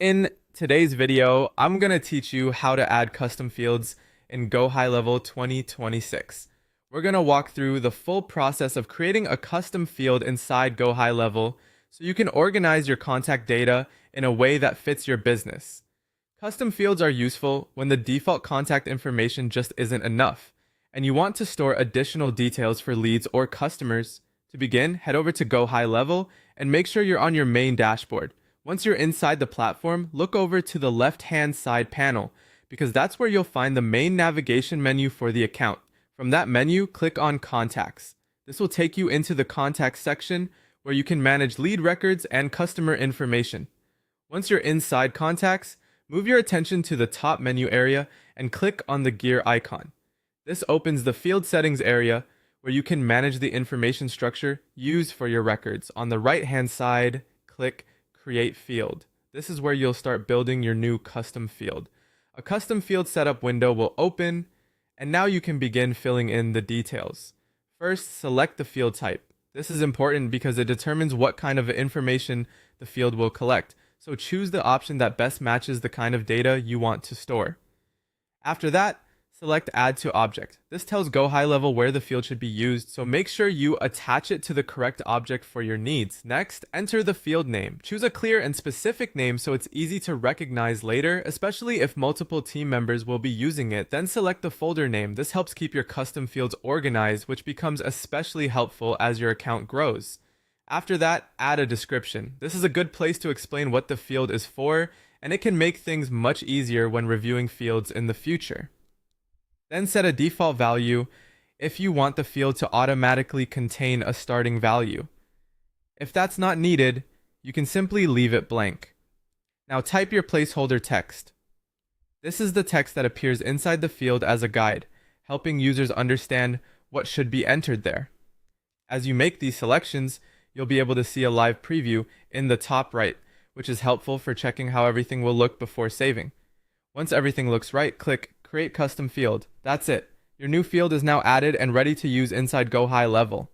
In today's video, I'm going to teach you how to add custom fields in Gohighlevel 2026. We're going to walk through the full process of creating a custom field inside Gohighlevel so you can organize your contact data in a way that fits your business. Custom fields are useful when the default contact information just isn't enough, and you want to store additional details for leads or customers. To begin, head over to Gohighlevel and make sure you're on your main dashboard. Once you're inside the platform, look over to the left-hand side panel, because that's where you'll find the main navigation menu for the account. From that menu, click on Contacts. This will take you into the Contacts section, where you can manage lead records and customer information. Once you're inside Contacts, move your attention to the top menu area and click on the gear icon. This opens the Field Settings area, where you can manage the information structure used for your records. On the right-hand side, click Create Field. This is where you'll start building your new custom field. A custom field setup window will open, and now you can begin filling in the details. First, select the field type. This is important because it determines what kind of information the field will collect, so choose the option that best matches the kind of data you want to store. After that, select Add to Object. This tells Gohighlevel where the field should be used, so make sure you attach it to the correct object for your needs. Next, enter the field name. Choose a clear and specific name so it's easy to recognize later, especially if multiple team members will be using it. Then select the folder name. This helps keep your custom fields organized, which becomes especially helpful as your account grows. After that, add a description. This is a good place to explain what the field is for, and it can make things much easier when reviewing fields in the future. Then set a default value if you want the field to automatically contain a starting value. If that's not needed, you can simply leave it blank. Now type your placeholder text. This is the text that appears inside the field as a guide, helping users understand what should be entered there. As you make these selections, you'll be able to see a live preview in the top right, which is helpful for checking how everything will look before saving. Once everything looks right, click Create Custom Field. That's it. Your new field is now added and ready to use inside Gohighlevel.